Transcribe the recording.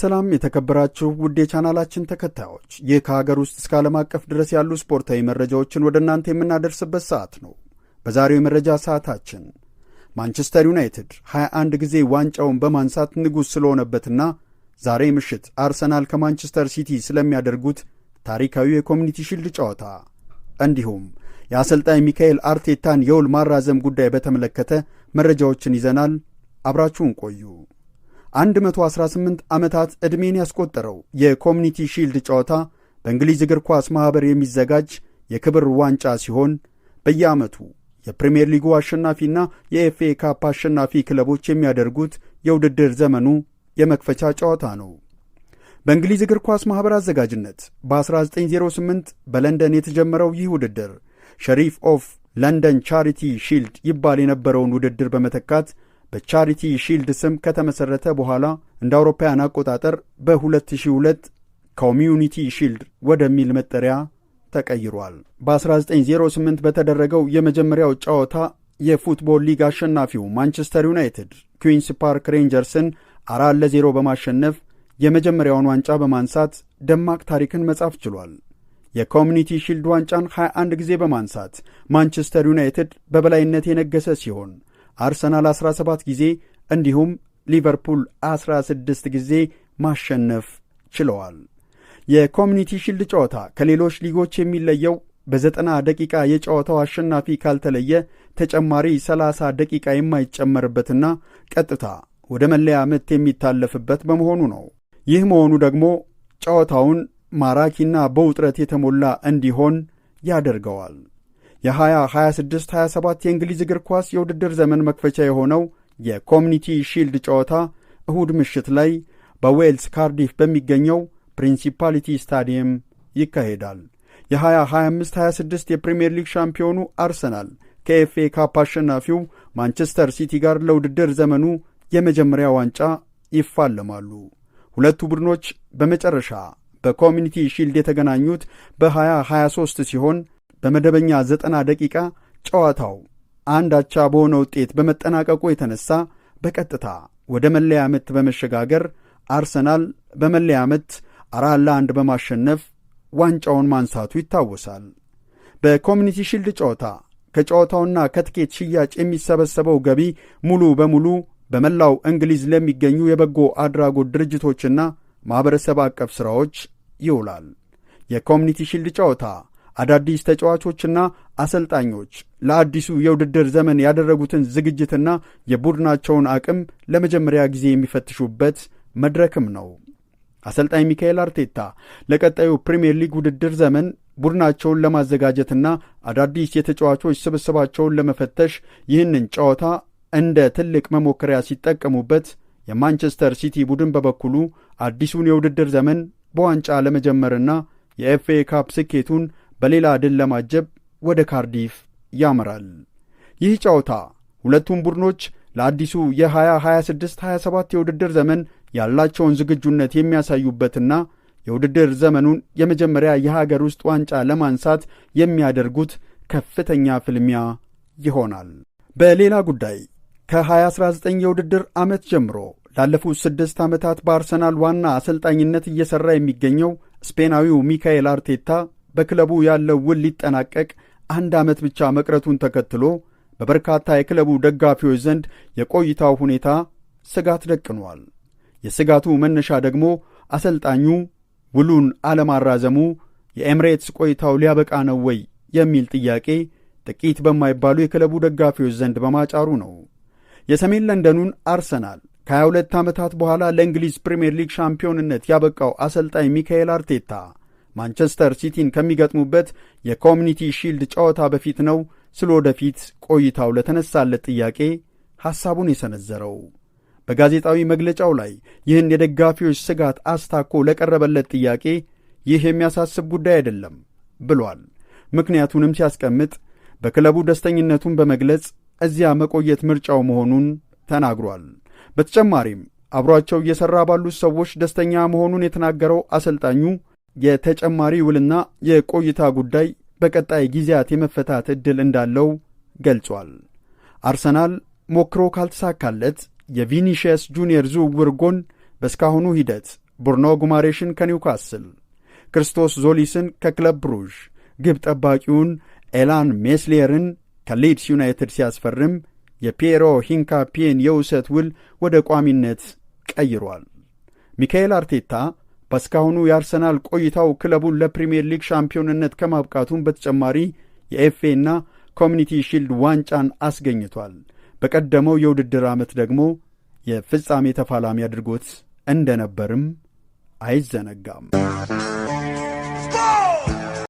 ሰላም የተከበራችሁ ውድ የቻናላችን ተከታዮች፣ ይህ ከሀገር ውስጥ እስከ ዓለም አቀፍ ድረስ ያሉ ስፖርታዊ መረጃዎችን ወደ እናንተ የምናደርስበት ሰዓት ነው። በዛሬው የመረጃ ሰዓታችን ማንቸስተር ዩናይትድ 21 ጊዜ ዋንጫውን በማንሳት ንጉሥ ስለሆነበትና ዛሬ ምሽት አርሰናል ከማንቸስተር ሲቲ ስለሚያደርጉት ታሪካዊ የኮሚኒቲ ሺልድ ጨዋታ እንዲሁም የአሰልጣኝ ሚካኤል አርቴታን የውል ማራዘም ጉዳይ በተመለከተ መረጃዎችን ይዘናል። አብራችሁን ቆዩ። 118 ዓመታት ዕድሜን ያስቆጠረው የኮሚኒቲ ሺልድ ጨዋታ በእንግሊዝ እግር ኳስ ማኅበር የሚዘጋጅ የክብር ዋንጫ ሲሆን በየዓመቱ የፕሪምየር ሊጉ አሸናፊና የኤፍኤ ካፕ አሸናፊ ክለቦች የሚያደርጉት የውድድር ዘመኑ የመክፈቻ ጨዋታ ነው። በእንግሊዝ እግር ኳስ ማኅበር አዘጋጅነት በ1908 በለንደን የተጀመረው ይህ ውድድር ሸሪፍ ኦፍ ለንደን ቻሪቲ ሺልድ ይባል የነበረውን ውድድር በመተካት በቻሪቲ ሺልድ ስም ከተመሠረተ በኋላ እንደ አውሮፓውያን አቆጣጠር በ2002 ኮሚዩኒቲ ሺልድ ወደሚል መጠሪያ ተቀይሯል። በ1908 በተደረገው የመጀመሪያው ጨዋታ የፉትቦል ሊግ አሸናፊው ማንቸስተር ዩናይትድ ኩዊንስ ፓርክ ሬንጀርስን 4-0 በማሸነፍ የመጀመሪያውን ዋንጫ በማንሳት ደማቅ ታሪክን መጻፍ ችሏል። የኮሚኒቲ ሺልድ ዋንጫን 21 ጊዜ በማንሳት ማንቸስተር ዩናይትድ በበላይነት የነገሰ ሲሆን አርሰናል 17 ጊዜ እንዲሁም ሊቨርፑል 16 ጊዜ ማሸነፍ ችለዋል። የኮሚኒቲ ሺልድ ጨዋታ ከሌሎች ሊጎች የሚለየው በ90 ደቂቃ የጨዋታው አሸናፊ ካልተለየ ተጨማሪ 30 ደቂቃ የማይጨመርበትና ቀጥታ ወደ መለያ ምት የሚታለፍበት በመሆኑ ነው። ይህ መሆኑ ደግሞ ጨዋታውን ማራኪና በውጥረት የተሞላ እንዲሆን ያደርገዋል። የ2026-27 የእንግሊዝ እግር ኳስ የውድድር ዘመን መክፈቻ የሆነው የኮሚኒቲ ሺልድ ጨዋታ እሁድ ምሽት ላይ በዌልስ ካርዲፍ በሚገኘው ፕሪንሲፓሊቲ ስታዲየም ይካሄዳል። የ2025-26 የፕሪምየር ሊግ ሻምፒዮኑ አርሰናል ከኤፍኤ ካፕ አሸናፊው ማንቸስተር ሲቲ ጋር ለውድድር ዘመኑ የመጀመሪያ ዋንጫ ይፋለማሉ። ሁለቱ ቡድኖች በመጨረሻ በኮሚኒቲ ሺልድ የተገናኙት በ2023 ሲሆን በመደበኛ 90 ደቂቃ ጨዋታው አንድ አቻ በሆነ ውጤት በመጠናቀቁ የተነሳ በቀጥታ ወደ መለያ ምት በመሸጋገር አርሰናል በመለያ ምት 4-1 በማሸነፍ ዋንጫውን ማንሳቱ ይታወሳል። በኮሚኒቲ ሺልድ ጨዋታ ከጨዋታውና ከትኬት ሽያጭ የሚሰበሰበው ገቢ ሙሉ በሙሉ በመላው እንግሊዝ ለሚገኙ የበጎ አድራጎት ድርጅቶችና ማኅበረሰብ አቀፍ ሥራዎች ይውላል። የኮሚኒቲ ሺልድ ጨዋታ አዳዲስ ተጫዋቾችና አሰልጣኞች ለአዲሱ የውድድር ዘመን ያደረጉትን ዝግጅትና የቡድናቸውን አቅም ለመጀመሪያ ጊዜ የሚፈትሹበት መድረክም ነው። አሰልጣኝ ሚካኤል አርቴታ ለቀጣዩ ፕሪምየር ሊግ ውድድር ዘመን ቡድናቸውን ለማዘጋጀትና አዳዲስ የተጫዋቾች ስብስባቸውን ለመፈተሽ ይህንን ጨዋታ እንደ ትልቅ መሞከሪያ ሲጠቀሙበት፣ የማንቸስተር ሲቲ ቡድን በበኩሉ አዲሱን የውድድር ዘመን በዋንጫ ለመጀመርና የኤፍኤ ካፕ ስኬቱን በሌላ ድል ለማጀብ ወደ ካርዲፍ ያመራል። ይህ ጨዋታ ሁለቱም ቡድኖች ለአዲሱ የ2026-27 የውድድር ዘመን ያላቸውን ዝግጁነት የሚያሳዩበትና የውድድር ዘመኑን የመጀመሪያ የሀገር ውስጥ ዋንጫ ለማንሳት የሚያደርጉት ከፍተኛ ፍልሚያ ይሆናል። በሌላ ጉዳይ ከ2019 የውድድር ዓመት ጀምሮ ላለፉት 6 ዓመታት በአርሰናል ዋና አሰልጣኝነት እየሠራ የሚገኘው ስፔናዊው ሚካኤል አርቴታ በክለቡ ያለው ውል ሊጠናቀቅ 1 ዓመት ብቻ መቅረቱን ተከትሎ በበርካታ የክለቡ ደጋፊዎች ዘንድ የቆይታው ሁኔታ ስጋት ደቅኗል። የስጋቱ መነሻ ደግሞ አሰልጣኙ ውሉን አለማራዘሙ የኤምሬትስ ቆይታው ሊያበቃ ነው ወይ የሚል ጥያቄ ጥቂት በማይባሉ የክለቡ ደጋፊዎች ዘንድ በማጫሩ ነው። የሰሜን ለንደኑን አርሰናል ከ22 ዓመታት በኋላ ለእንግሊዝ ፕሪምየር ሊግ ሻምፒዮንነት ያበቃው አሰልጣኝ ሚካኤል አርቴታ ማንቸስተር ሲቲን ከሚገጥሙበት የኮሚኒቲ ሺልድ ጨዋታ በፊት ነው ስለ ወደፊት ቆይታው ለተነሳለት ጥያቄ ሐሳቡን የሰነዘረው። በጋዜጣዊ መግለጫው ላይ ይህን የደጋፊዎች ስጋት አስታኮ ለቀረበለት ጥያቄ ይህ የሚያሳስብ ጉዳይ አይደለም ብሏል። ምክንያቱንም ሲያስቀምጥ በክለቡ ደስተኝነቱን በመግለጽ እዚያ መቆየት ምርጫው መሆኑን ተናግሯል። በተጨማሪም አብሯቸው እየሠራ ባሉት ሰዎች ደስተኛ መሆኑን የተናገረው አሰልጣኙ የተጨማሪ ውልና የቆይታ ጉዳይ በቀጣይ ጊዜያት የመፈታት ዕድል እንዳለው ገልጿል። አርሰናል ሞክሮ ካልተሳካለት የቪኒሺየስ ጁኒየር ዝውውር ጎን በስካሁኑ ሂደት ቡርኖ ጉማሬሽን ከኒውካስል፣ ክርስቶስ ዞሊስን ከክለብ ብሩዥ፣ ግብ ጠባቂውን ኤላን ሜስሌርን ከሊድስ ዩናይትድ ሲያስፈርም የፒየሮ ሂንካፒየን የውሰት ውል ወደ ቋሚነት ቀይሯል። ሚካኤል አርቴታ በስካሁኑ የአርሰናል ቆይታው ክለቡን ለፕሪሚየር ሊግ ሻምፒዮንነት ከማብቃቱም በተጨማሪ የኤፍኤ እና ኮሚኒቲ ሺልድ ዋንጫን አስገኝቷል። በቀደመው የውድድር ዓመት ደግሞ የፍጻሜ ተፋላሚ አድርጎት እንደነበርም አይዘነጋም።